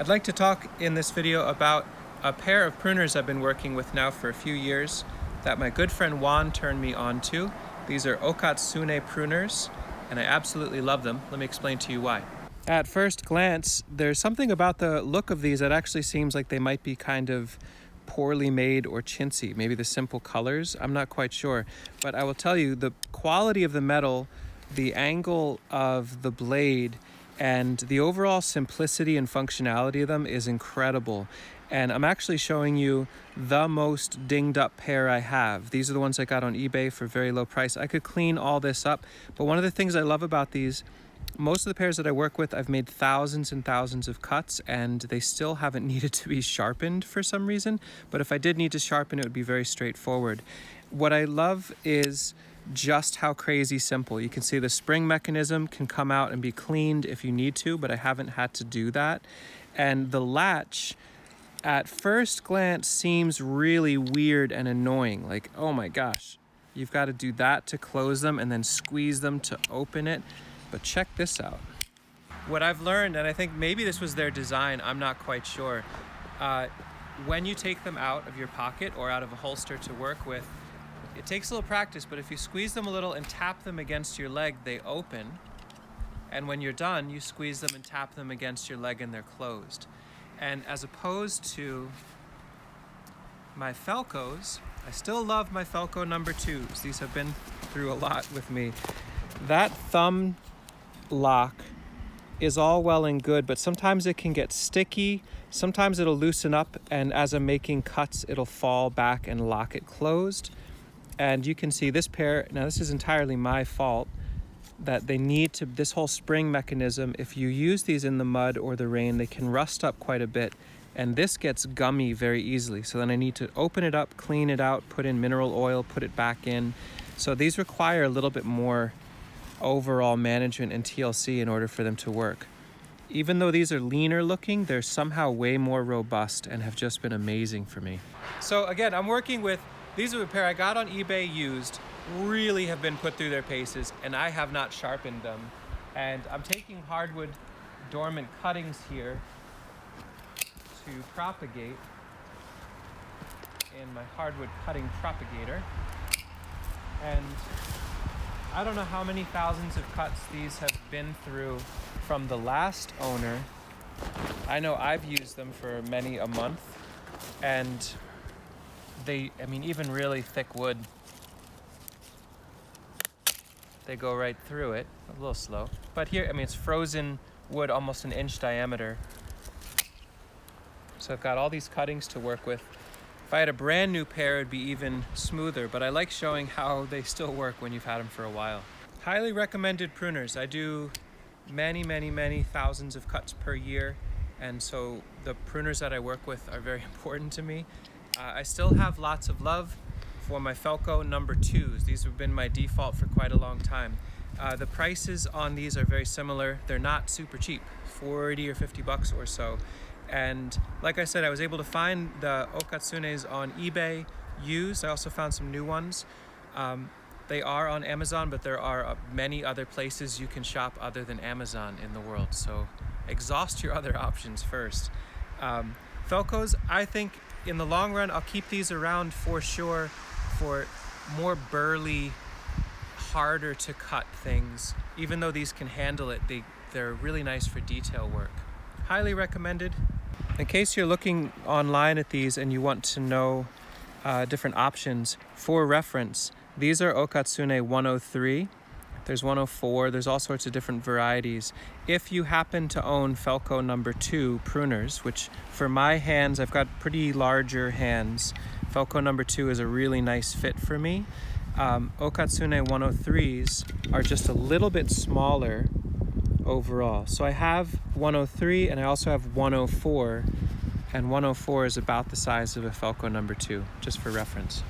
I'd like to talk in this video about a pair of pruners I've been working with now for a few years that my good friend Juan turned me on to. These are Okatsune pruners, and I absolutely love them. Let me explain to you why. At first glance, there's something about the look of these that actually seems like they might be kind of poorly made or chintzy. Maybe the simple colors, I'm not quite sure. But I will tell you, the quality of the metal, the angle of the blade, and the overall simplicity and functionality of them is incredible. And I'm actually showing you the most dinged up pair I have. These are the ones I got on eBay for very low price. I could clean all this up, but one of the things I love about these, most of the pairs that I work with, I've made thousands and thousands of cuts and they still haven't needed to be sharpened for some reason. But if I did need to sharpen, it would be very straightforward. What I love is just how crazy simple. You can see the spring mechanism can come out and be cleaned if you need to, but I haven't had to do that. And the latch, at first glance, seems really weird and annoying. Like, oh my gosh, you've got to do that to close them and then squeeze them to open it. But check this out. What I've learned, and I think maybe this was their design, I'm not quite sure. When you take them out of your pocket or out of a holster to work with, it takes a little practice, but if you squeeze them a little and tap them against your leg, they open. And when you're done, you squeeze them and tap them against your leg and they're closed. And as opposed to my Felcos, I still love my Felco number 2s. These have been through a lot with me. That thumb lock is all well and good, but sometimes it can get sticky. Sometimes it'll loosen up, and as I'm making cuts, it'll fall back and lock it closed. And you can see this pair, now this is entirely my fault, that they need to, this whole spring mechanism, if you use these in the mud or the rain, they can rust up quite a bit. And this gets gummy very easily. So then I need to open it up, clean it out, put in mineral oil, put it back in. So these require a little bit more overall management and TLC in order for them to work. Even though these are leaner looking, they're somehow way more robust and have just been amazing for me. So again, I'm working with, these are a pair I got on eBay used, really have been put through their paces, and I have not sharpened them. And I'm taking hardwood dormant cuttings here to propagate in my hardwood cutting propagator. And I don't know how many thousands of cuts these have been through from the last owner. I know I've used them for many a month, and even really thick wood, they go right through it. A little slow. But here, it's frozen wood, almost an inch diameter. So I've got all these cuttings to work with. If I had a brand new pair, it'd be even smoother, but I like showing how they still work when you've had them for a while. Highly recommended pruners. I do many thousands of cuts per year, and so the pruners that I work with are very important to me. I still have lots of love for my Felco number 2s. These have been my default for quite a long time. The prices on these are very similar. They're not super cheap, 40 or 50 bucks or so. And like I said, I was able to find the Okatsunes on eBay used. I also found some new ones. They are on Amazon, but there are many other places you can shop other than Amazon in the world. So exhaust your other options first. Felcos, I think in the long run, I'll keep these around for sure for more burly, harder to cut things. Even though these can handle it, they're really nice for detail work. Highly recommended. In case you're looking online at these and you want to know different options, for reference, these are Okatsune 103. There's 104. There's all sorts of different varieties. If you happen to own Felco number 2 pruners, which for my hands, I've got pretty larger hands, Felco number 2 is a really nice fit for me. Okatsune 103s are just a little bit smaller overall. So I have 103 and I also have 104, and 104 is about the size of a Felco number 2, just for reference.